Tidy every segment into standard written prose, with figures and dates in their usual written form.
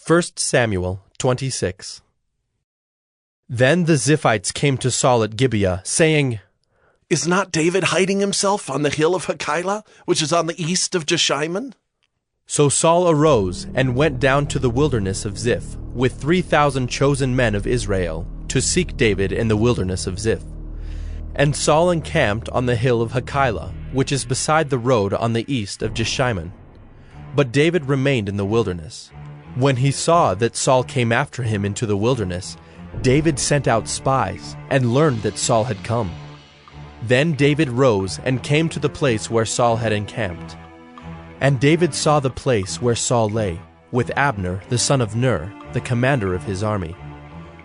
1 Samuel 26. Then the Ziphites came to Saul at Gibeah, saying, Is not David hiding himself on the hill of Hachilah, which is on the east of Jeshimon? So Saul arose and went down to the wilderness of Ziph with 3,000 chosen men of Israel to seek David in the wilderness of Ziph. And Saul encamped on the hill of Hachilah, which is beside the road on the east of Jeshimon. But David remained in the wilderness. When he saw that Saul came after him into the wilderness, David sent out spies and learned that Saul had come. Then David rose and came to the place where Saul had encamped. And David saw the place where Saul lay, with Abner the son of Ner, the commander of his army.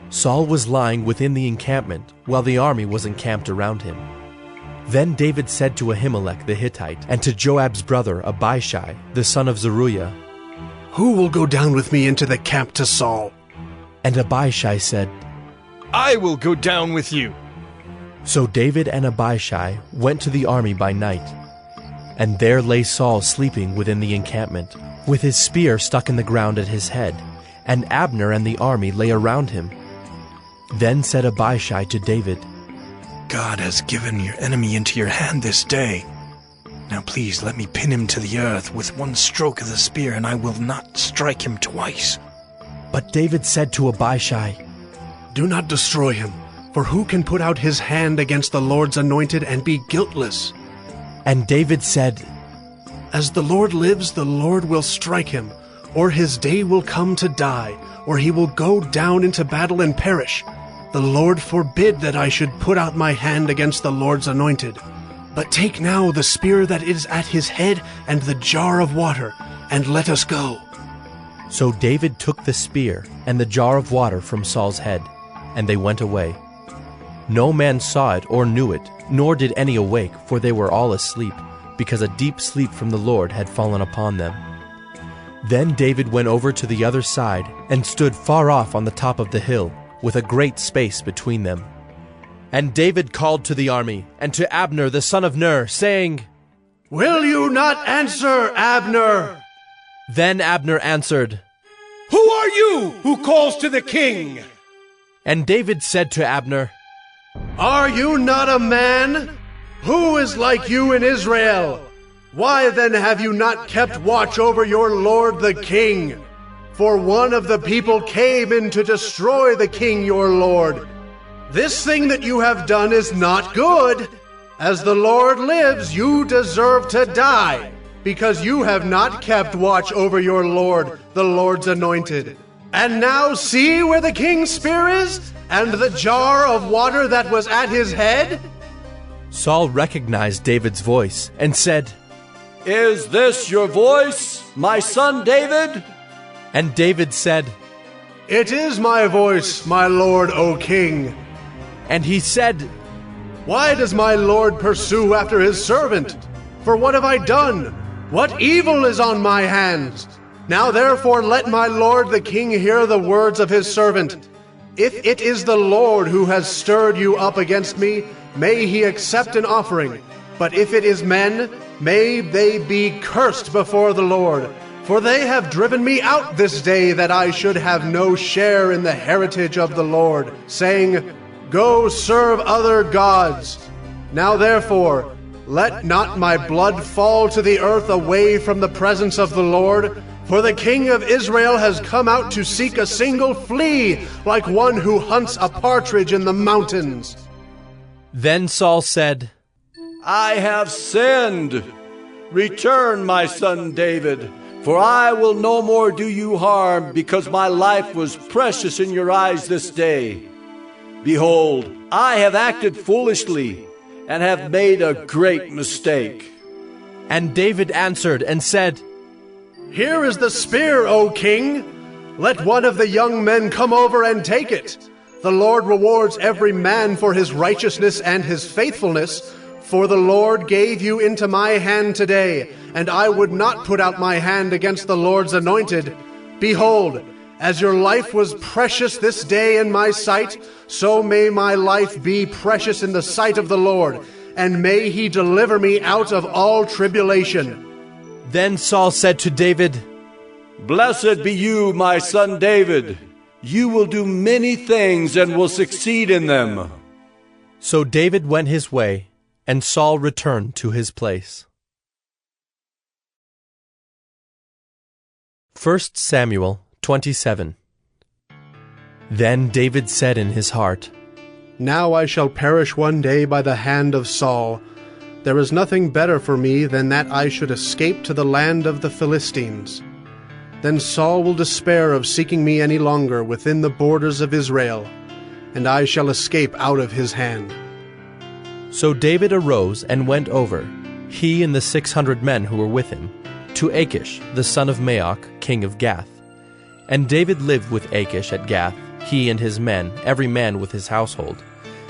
Saul was lying within the encampment, while the army was encamped around him. Then David said to Ahimelech the Hittite, and to Joab's brother Abishai, the son of Zeruiah, Who will go down with me into the camp to Saul? And Abishai said, I will go down with you. So David and Abishai went to the army by night. And there lay Saul sleeping within the encampment, with his spear stuck in the ground at his head, and Abner and the army lay around him. Then said Abishai to David, God has given your enemy into your hand this day. Now please let me pin him to the earth with one stroke of the spear, and I will not strike him twice. But David said to Abishai, Do not destroy him, for who can put out his hand against the Lord's anointed and be guiltless? And David said, As the Lord lives, the Lord will strike him, or his day will come to die, or he will go down into battle and perish. The Lord forbid that I should put out my hand against the Lord's anointed. But take now the spear that is at his head and the jar of water, and let us go. So David took the spear and the jar of water from Saul's head, and they went away. No man saw it or knew it, nor did any awake, for they were all asleep, because a deep sleep from the Lord had fallen upon them. Then David went over to the other side, and stood far off on the top of the hill, with a great space between them. And David called to the army, and to Abner the son of Ner, saying, Will you not answer, Abner? Then Abner answered, Who are you who calls to the king? And David said to Abner, Are you not a man? Who is like you in Israel? Why then have you not kept watch over your lord the king? For one of the people came in to destroy the king your lord. This thing that you have done is not good. As the Lord lives, you deserve to die, because you have not kept watch over your lord, the Lord's anointed. And now see where the king's spear is, and the jar of water that was at his head? Saul recognized David's voice, and said, Is this your voice, my son David? And David said, It is my voice, my lord, O king. And he said, Why does my lord pursue after his servant? For what have I done? What evil is on my hands? Now therefore let my lord the king hear the words of his servant. If it is the Lord who has stirred you up against me, may he accept an offering. But if it is men, may they be cursed before the Lord. For they have driven me out this day, that I should have no share in the heritage of the Lord, saying, Go serve other gods. Now therefore, let not my blood fall to the earth away from the presence of the Lord, for the king of Israel has come out to seek a single flea, like one who hunts a partridge in the mountains. Then Saul said, I have sinned. Return, my son David, for I will no more do you harm, because my life was precious in your eyes this day. Behold, I have acted foolishly, and have made a great mistake. And David answered and said, Here is the spear, O king. Let one of the young men come over and take it. The Lord rewards every man for his righteousness and his faithfulness, for the Lord gave you into my hand today, and I would not put out my hand against the Lord's anointed. Behold, as your life was precious this day in my sight, so may my life be precious in the sight of the Lord, and may he deliver me out of all tribulation. Then Saul said to David, Blessed be you, my son David. You will do many things and will succeed in them. So David went his way, and Saul returned to his place. 1 Samuel 27. Then David said in his heart, Now I shall perish one day by the hand of Saul. There is nothing better for me than that I should escape to the land of the Philistines. Then Saul will despair of seeking me any longer within the borders of Israel, and I shall escape out of his hand. So David arose and went over, he and the 600 men who were with him, to Achish, the son of Maoch, king of Gath. And David lived with Achish at Gath, he and his men, every man with his household,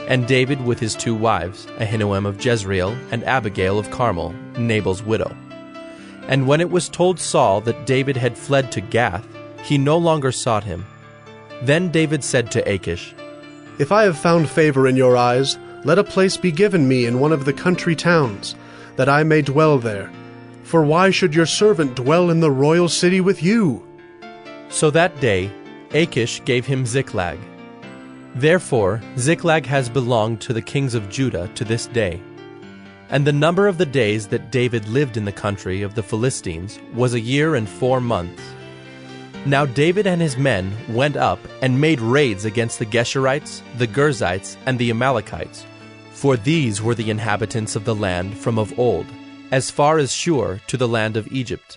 and David with his 2 wives, Ahinoam of Jezreel and Abigail of Carmel, Nabal's widow. And when it was told Saul that David had fled to Gath, he no longer sought him. Then David said to Achish, If I have found favor in your eyes, let a place be given me in one of the country towns, that I may dwell there. For why should your servant dwell in the royal city with you? So that day Achish gave him Ziklag. Therefore Ziklag has belonged to the kings of Judah to this day. And the number of the days that David lived in the country of the Philistines was 1 year and 4 months. Now David and his men went up and made raids against the Geshurites, the Girzites, and the Amalekites, for these were the inhabitants of the land from of old, as far as Shur to the land of Egypt.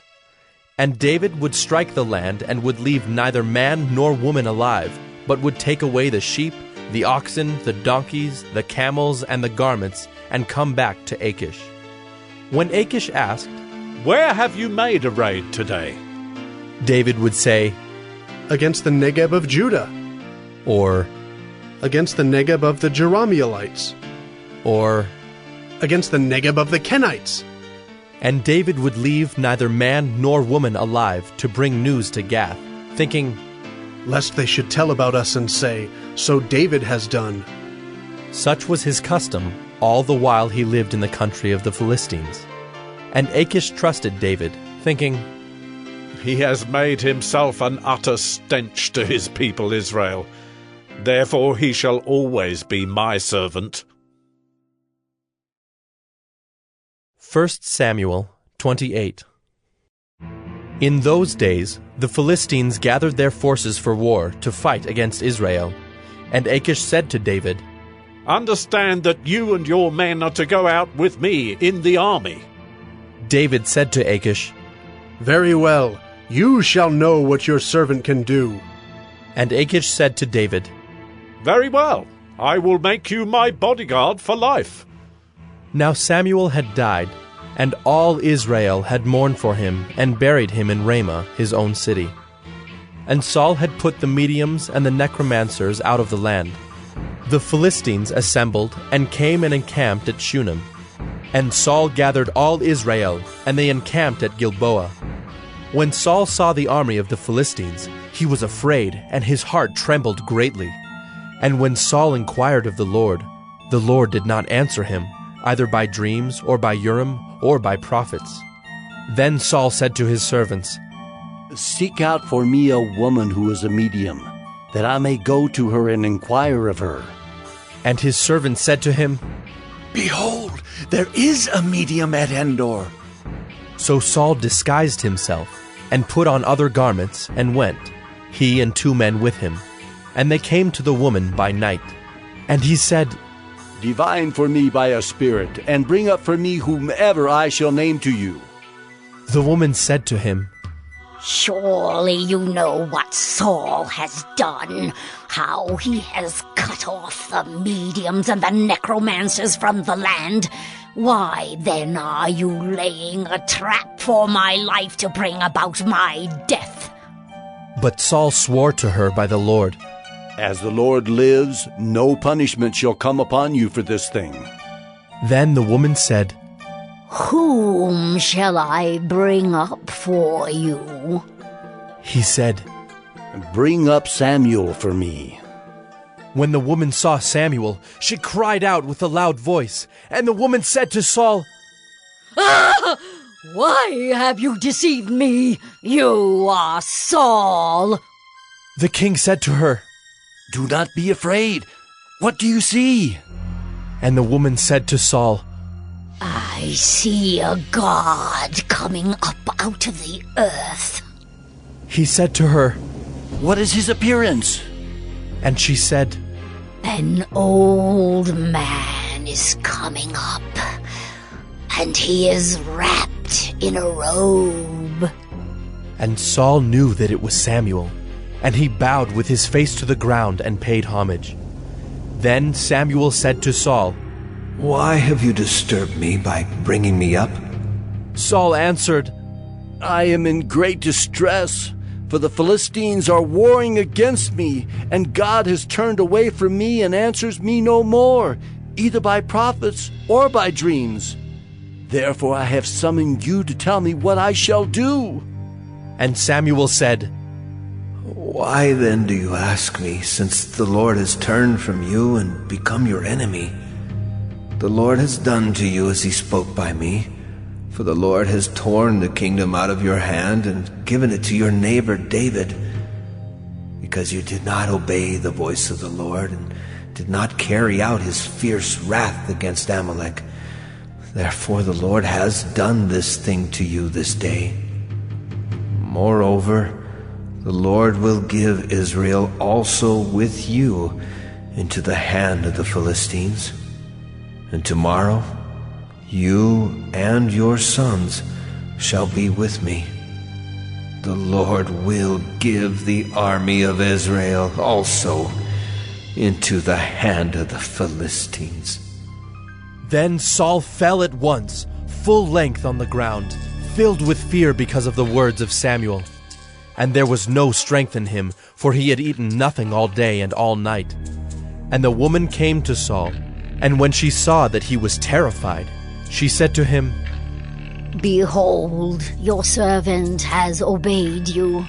And David would strike the land and would leave neither man nor woman alive, but would take away the sheep, the oxen, the donkeys, the camels, and the garments, and come back to Achish. When Achish asked, Where have you made a raid today? David would say, Against the Negeb of Judah, or, against the Negeb of the Jerahmeelites, or, against the Negeb of the Kenites. And David would leave neither man nor woman alive to bring news to Gath, thinking, Lest they should tell about us and say, So David has done. Such was his custom all the while he lived in the country of the Philistines. And Achish trusted David, thinking, He has made himself an utter stench to his people Israel. Therefore he shall always be my servant. 1 Samuel 28. In those days the Philistines gathered their forces for war to fight against Israel. And Achish said to David, Understand that you and your men are to go out with me in the army. David said to Achish, Very well, you shall know what your servant can do. And Achish said to David, Very well, I will make you my bodyguard for life. Now Samuel had died, and all Israel had mourned for him and buried him in Ramah, his own city. And Saul had put the mediums and the necromancers out of the land. The Philistines assembled and came and encamped at Shunem. And Saul gathered all Israel, and they encamped at Gilboa. When Saul saw the army of the Philistines, he was afraid, and his heart trembled greatly. And when Saul inquired of the Lord did not answer him, either by dreams, or by Urim, or by prophets. Then Saul said to his servants, Seek out for me a woman who is a medium, that I may go to her and inquire of her. And his servants said to him, Behold, there is a medium at Endor. So Saul disguised himself, and put on other garments, and went, he and 2 men with him. And they came to the woman by night. And he said, Divine for me by a spirit, and bring up for me whomever I shall name to you. The woman said to him, Surely you know what Saul has done, how he has cut off the mediums and the necromancers from the land. Why then are you laying a trap for my life to bring about my death? But Saul swore to her by the Lord, As the Lord lives, no punishment shall come upon you for this thing. Then the woman said, Whom shall I bring up for you? He said, Bring up Samuel for me. When the woman saw Samuel, she cried out with a loud voice. And the woman said to Saul, Why have you deceived me? You are Saul. The king said to her, Do not be afraid. What do you see? and the woman said to Saul, I see a god coming up out of the earth. He said to her, What is his appearance? and she said, An old man is coming up, and he is wrapped in a robe. And Saul knew that it was Samuel, and he bowed with his face to the ground and paid homage. Then Samuel said to Saul, Why have you disturbed me by bringing me up? Saul answered, I am in great distress, for the Philistines are warring against me, and God has turned away from me and answers me no more, either by prophets or by dreams. Therefore I have summoned you to tell me what I shall do. And Samuel said, Why then do you ask me, since the Lord has turned from you and become your enemy? The Lord has done to you as he spoke by me, for the Lord has torn the kingdom out of your hand and given it to your neighbor David, because you did not obey the voice of the Lord and did not carry out his fierce wrath against Amalek. Therefore the Lord has done this thing to you this day. Moreover, the Lord will give Israel also with you into the hand of the Philistines. And tomorrow you and your sons shall be with me. The Lord will give the army of Israel also into the hand of the Philistines. Then Saul fell at once, full length on the ground, filled with fear because of the words of Samuel. And there was no strength in him, for he had eaten nothing all day and all night. And the woman came to Saul, and when she saw that he was terrified, she said to him, Behold, your servant has obeyed you.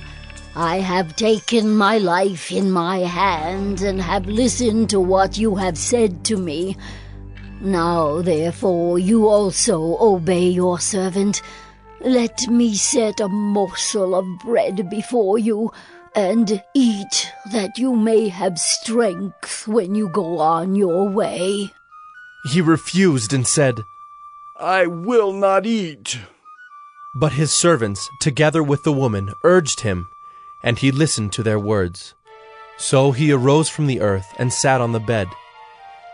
I have taken my life in my hand and have listened to what you have said to me. Now, therefore, you also obey your servant. Let me set a morsel of bread before you, and eat, that you may have strength when you go on your way. He refused and said, I will not eat. But his servants, together with the woman, urged him, and he listened to their words. So he arose from the earth and sat on the bed.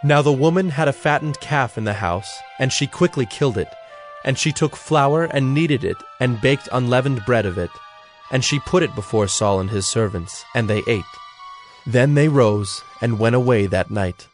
Now the woman had a fattened calf in the house, and she quickly killed it. And she took flour and kneaded it, and baked unleavened bread of it. And she put it before Saul and his servants, and they ate. Then they rose and went away that night.